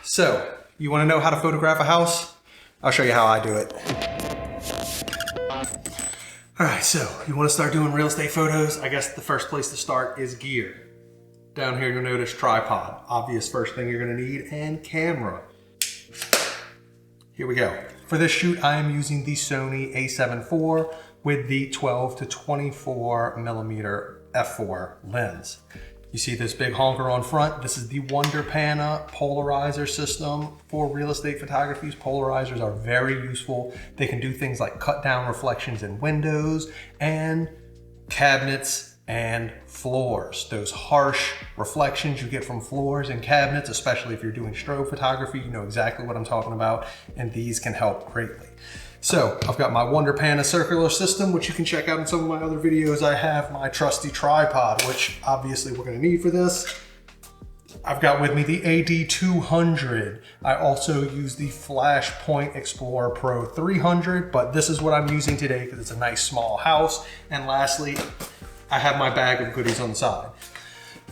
So, you want to know how to photograph a house? I'll show you how I do it. All right, so you want to start doing real estate photos? I guess the first place to start is gear. Down here you'll notice tripod, obvious first thing you're going to need, and camera. Here we go. For this shoot, I am using the Sony A7iv with the 12 to 24 millimeter f4 lens. You see this big honker on front? This is the Wonderpana polarizer system for real estate photography. Polarizers are very useful. They can do things like cut down reflections in windows and cabinets and floors. Those harsh reflections you get from floors and cabinets, especially if you're doing strobe photography, you know exactly what I'm talking about, and these can help greatly. So I've got my Wonderpana circular system, which you can check out in some of my other videos. I have my trusty tripod, which obviously we're gonna need for this. I've got with me the AD200. I also use the Flashpoint Explorer Pro 300, but this is what I'm using today because it's a nice small house. And lastly, I have my bag of goodies on the side.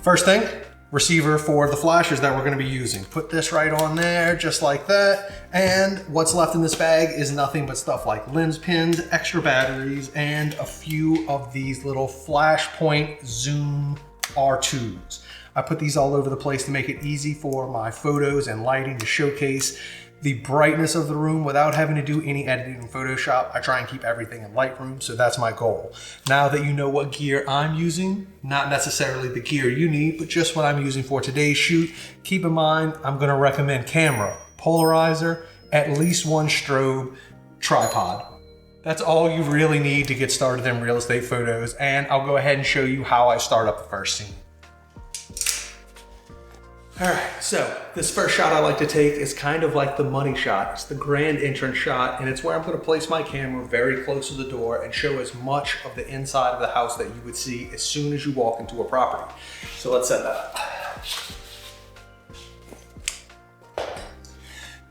First thing, receiver for the flashes that we're gonna be using. Put this right on there, just like that. And what's left in this bag is nothing but stuff like lens pins, extra batteries, and a few of these little Flashpoint ZOOM R2s. I put these all over the place to make it easy for my photos and lighting to showcase the brightness of the room without having to do any editing in Photoshop. I try and keep everything in Lightroom, so that's my goal. Now that you know what gear I'm using, not necessarily the gear you need, but just what I'm using for today's shoot, keep in mind, I'm gonna recommend camera, polarizer, at least one strobe, tripod. That's all you really need to get started in real estate photos, and I'll go ahead and show you how I start up the first scene. All right, so this first shot I like to take is kind of like the money shot. It's the grand entrance shot, and it's where I'm gonna place my camera very close to the door and show as much of the inside of the house that you would see as soon as you walk into a property. So let's set that up.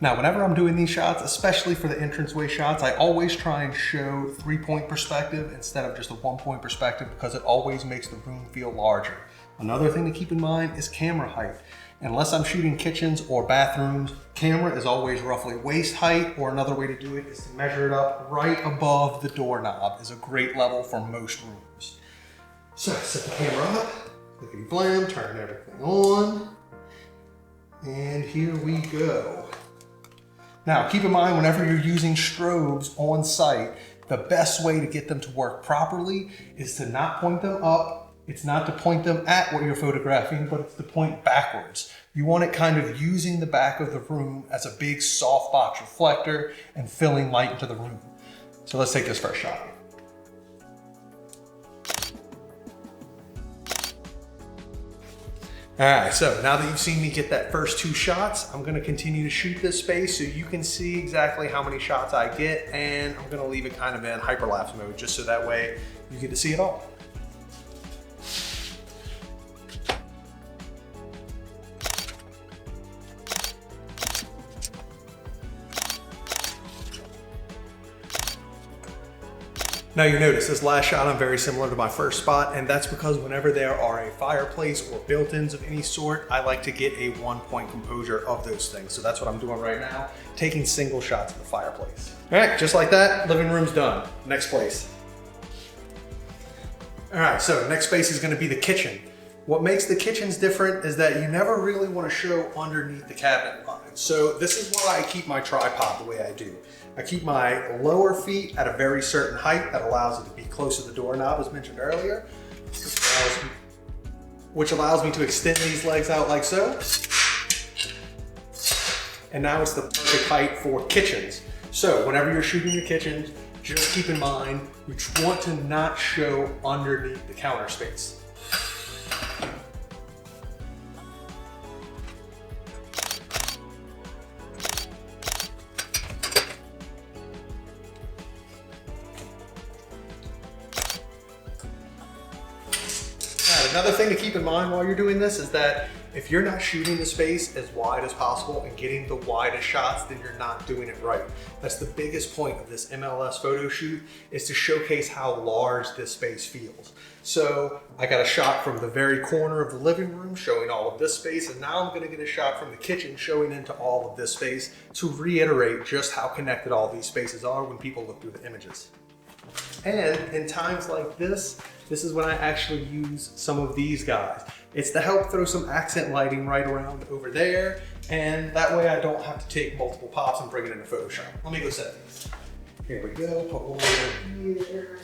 Now, whenever I'm doing these shots, especially for the entranceway shots, I always try and show 3-point perspective instead of just a 1-point perspective because it always makes the room feel larger. Another thing to keep in mind is camera height. Unless I'm shooting kitchens or bathrooms, camera is always roughly waist height, or another way to do it is to measure it up right above the doorknob is a great level for most rooms. So set the camera up, lickety blam, turn everything on, and here we go. Now keep in mind, whenever you're using strobes on site, the best way to get them to work properly is to not point them up. It's not to point them at what you're photographing, but it's to point backwards. You want it kind of using the back of the room as a big softbox reflector and filling light into the room. So let's take this first shot. All right, so now that you've seen me get that first 2 shots, I'm gonna continue to shoot this space so you can see exactly how many shots I get, and I'm gonna leave it kind of in hyperlapse mode just so that way you get to see it all. Now you notice this last shot I'm very similar to my first spot, and that's because whenever there are a fireplace or built-ins of any sort, I like to get a 1-point composure of those things. So that's what I'm doing right now, taking single shots of the fireplace. All right, just like that, living room's done. Next place. All right, so next space is gonna be the kitchen. What makes the kitchens different is that you never really want to show underneath the cabinet line. So this is why I keep my tripod the way I do. I keep my lower feet at a very certain height that allows it to be close to the doorknob, as mentioned earlier, which allows me to extend these legs out like so. And now it's the perfect height for kitchens. So whenever you're shooting your kitchens, just keep in mind, you want to not show underneath the counter space. Another thing to keep in mind while you're doing this is that If you're not shooting the space as wide as possible and getting the widest shots, then you're not doing it right. That's the biggest point of this MLS photo shoot, is to showcase how large this space feels. So I got a shot from the very corner of the living room showing all of this space, and now I'm gonna get a shot from the kitchen showing into all of this space to reiterate just how connected all these spaces are when people look through the images. And in times like this is when I actually use some of these guys. It's to help throw some accent lighting right around over there, and that way I don't have to take multiple pops and bring it into Photoshop. Let me go set these. Here we go, put one over here.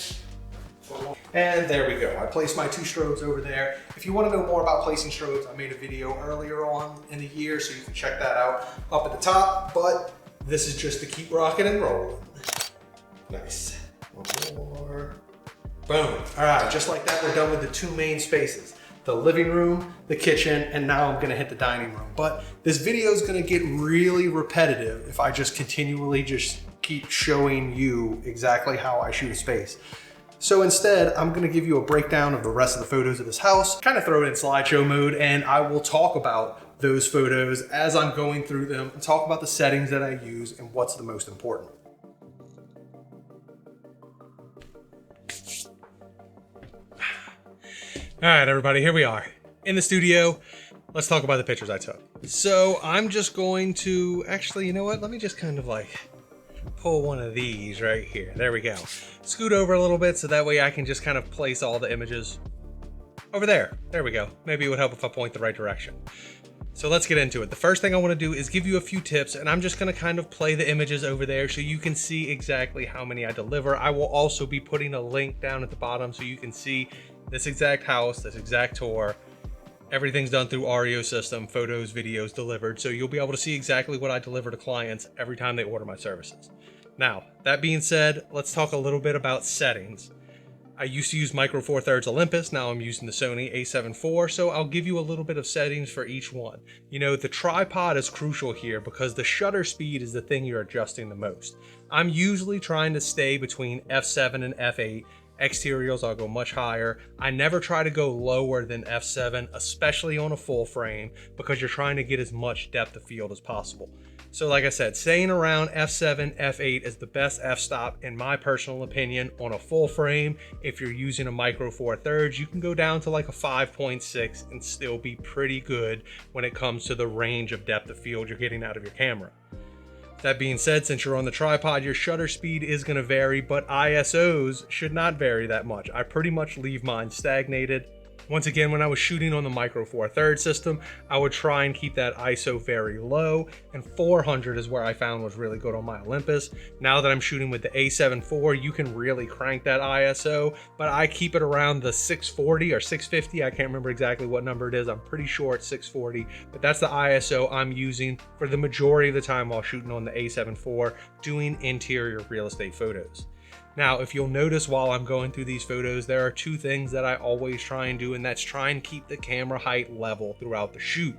And there we go. I placed my 2 strobes over there. If you want to know more about placing strobes, I made a video earlier on in the year, so you can check that out up at the top, but this is just to keep rocking and rolling. Nice. One more. Boom. All right, just like that, we're done with the 2 main spaces. The living room, the kitchen, and now I'm gonna hit the dining room. But this video is gonna get really repetitive if I just continually just keep showing you exactly how I shoot a space. So instead, I'm gonna give you a breakdown of the rest of the photos of this house, kind of throw it in slideshow mode, and I will talk about those photos as I'm going through them and talk about the settings that I use and what's the most important. All right, everybody, here we are in the studio. Let's talk about the pictures I took. So I'm just going to, actually, you know what? Let me just kind of like pull one of these right here. There we go. Scoot over a little bit so that way I can just kind of place all the images over there. There we go. Maybe it would help if I point the right direction. So let's get into it. The first thing I want to do is give you a few tips, and I'm just going to kind of play the images over there so you can see exactly how many I deliver. I will also be putting a link down at the bottom so you can see this exact house, this exact tour. Everything's done through Aryeo system, photos, videos delivered. So you'll be able to see exactly what I deliver to clients every time they order my services. Now, that being said, let's talk a little bit about settings. I used to use Micro Four Thirds Olympus, now I'm using the Sony A7 IV, so I'll give you a little bit of settings for each one. You know, the tripod is crucial here because the shutter speed is the thing you're adjusting the most. I'm usually trying to stay between f7 and f8. Exteriors, I'll go much higher. I never try to go lower than f7, especially on a full frame, because you're trying to get as much depth of field as possible. So like I said, staying around f7, f8 is the best f-stop in my personal opinion on a full frame. If you're using a Micro Four Thirds, you can go down to like a 5.6 and still be pretty good when it comes to the range of depth of field you're getting out of your camera. That being said, since you're on the tripod, your shutter speed is going to vary, but ISOs should not vary that much. I pretty much leave mine stagnated. Once again, when I was shooting on the Micro Four Thirds system, I would try and keep that ISO very low, and 400 is where I found was really good on my Olympus. Now that I'm shooting with the A7 IV, you can really crank that ISO, but I keep it around the 640 or 650. I can't remember exactly what number it is. I'm pretty sure it's 640, but that's the ISO I'm using for the majority of the time while shooting on the A7 IV, doing interior real estate photos. Now, if you'll notice while I'm going through these photos, there are 2 things that I always try and do, and that's try and keep the camera height level throughout the shoot.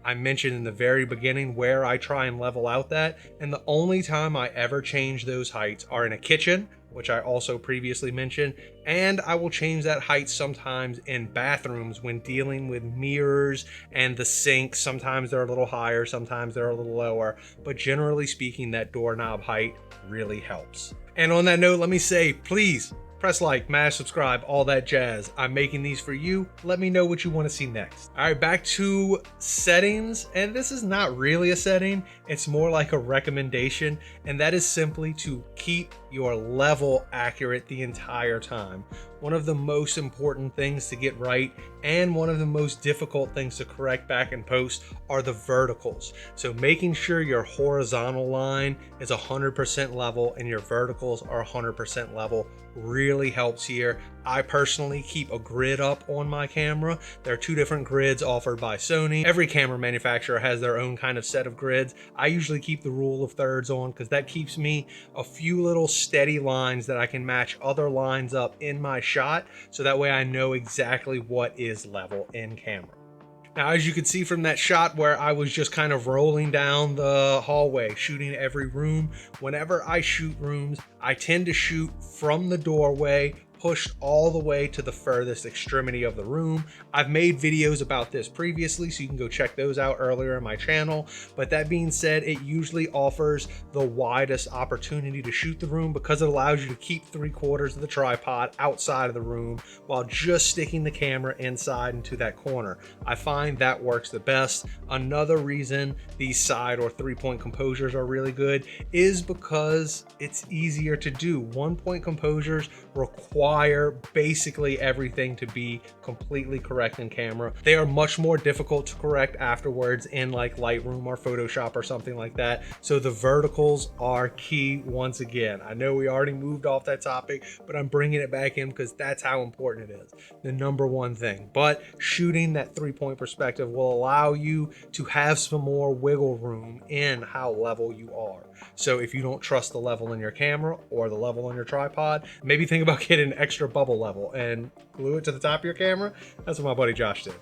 I mentioned in the very beginning where I try and level out that, and the only time I ever change those heights are in a kitchen, which I also previously mentioned, and I will change that height sometimes in bathrooms when dealing with mirrors and the sinks. Sometimes they're a little higher, sometimes they're a little lower, but generally speaking, that doorknob height really helps. And on that note, let me say, please press like, mash, subscribe, all that jazz. I'm making these for you. Let me know what you want to see next. All right, back to settings. And this is not really a setting. It's more like a recommendation. And that is simply to keep your level accurate the entire time. One of the most important things to get right and one of the most difficult things to correct back in post are the verticals. So making sure your horizontal line is 100% level and your verticals are 100% level really helps here. I personally keep a grid up on my camera. There are 2 different grids offered by Sony. Every camera manufacturer has their own kind of set of grids. I usually keep the rule of thirds on because that keeps me a few little steady lines that I can match other lines up in my shot, so that way I know exactly what is level in camera. Now, as you can see from that shot where I was just kind of rolling down the hallway, shooting every room, whenever I shoot rooms, I tend to shoot from the doorway pushed all the way to the furthest extremity of the room. I've made videos about this previously, so you can go check those out earlier in my channel. But that being said, it usually offers the widest opportunity to shoot the room because it allows you to keep 3/4 of the tripod outside of the room while just sticking the camera inside into that corner. I find that works the best. Another reason these side or 3-point composures are really good is because it's easier to do. 1-point composures require basically everything to be completely correct in camera. They are much more difficult to correct afterwards in like Lightroom or Photoshop or something like that. So the verticals are key once again. I know we already moved off that topic, but I'm bringing it back in because that's how important it is. The number one thing. But shooting that 3-point perspective will allow you to have some more wiggle room in how level you are. So if you don't trust the level in your camera or the level on your tripod, maybe think about getting an extra bubble level and glue it to the top of your camera. That's what my buddy Josh did.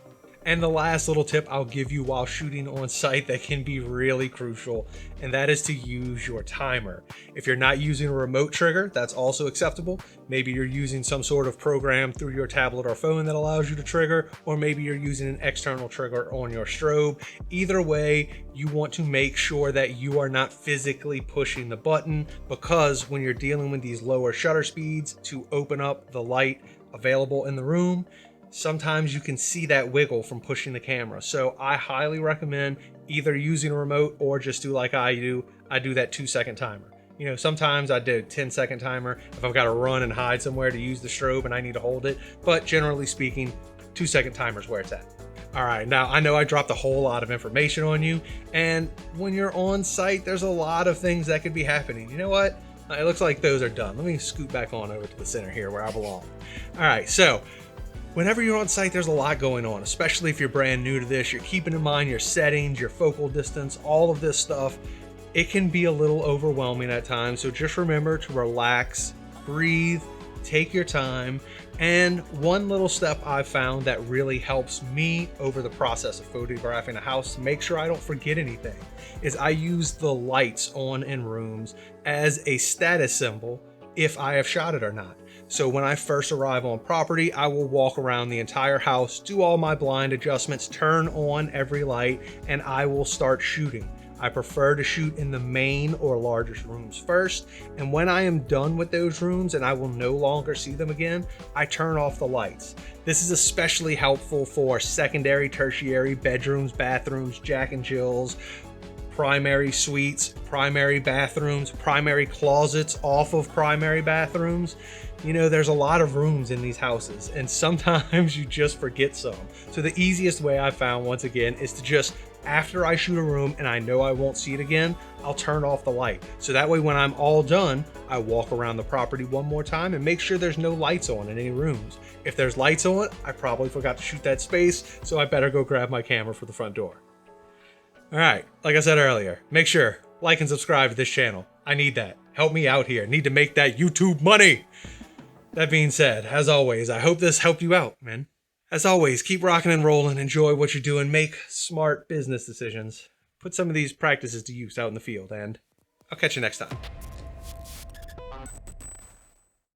And the last little tip I'll give you while shooting on site that can be really crucial, and that is to use your timer. If you're not using a remote trigger, that's also acceptable. Maybe you're using some sort of program through your tablet or phone that allows you to trigger, or maybe you're using an external trigger on your strobe. Either way, you want to make sure that you are not physically pushing the button, because when you're dealing with these lower shutter speeds to open up the light available in the room, sometimes you can see that wiggle from pushing the camera. So I highly recommend either using a remote or just do like I do. I do that 2-second timer. You know, sometimes I do a 10-second timer if I've got to run and hide somewhere to use the strobe and I need to hold it. But generally speaking, 2-second timer is where it's at. All right, now I know I dropped a whole lot of information on you, and when you're on site, there's a lot of things that could be happening. You know what? It looks like those are done. Let me scoot back on over to the center here where I belong. All right, so whenever you're on site, there's a lot going on, especially if you're brand new to this. You're keeping in mind your settings, your focal distance, all of this stuff. It can be a little overwhelming at times, so just remember to relax, breathe, take your time. And one little step I've found that really helps me over the process of photographing a house to make sure I don't forget anything is I use the lights on in rooms as a status symbol if I have shot it or not. So when I first arrive on property, I will walk around the entire house, do all my blind adjustments, turn on every light, and I will start shooting. I prefer to shoot in the main or largest rooms first, and when I am done with those rooms and I will no longer see them again, I turn off the lights. This is especially helpful for secondary, tertiary bedrooms, bathrooms, Jack and Jills, primary suites, primary bathrooms, primary closets off of primary bathrooms. You know, there's a lot of rooms in these houses, and sometimes you just forget some. So the easiest way I found, once again, is to just, after I shoot a room and I know I won't see it again, I'll turn off the light. So that way when I'm all done, I walk around the property one more time and make sure there's no lights on in any rooms. If there's lights on, I probably forgot to shoot that space, so I better go grab my camera for the front door. All right, like I said earlier, make sure, like and subscribe to this channel. I need that. Help me out here. Need to make that YouTube money. That being said, as always, I hope this helped you out, man. As always, keep rocking and rolling, enjoy what you're doing, make smart business decisions. Put some of these practices to use out in the field, and I'll catch you next time.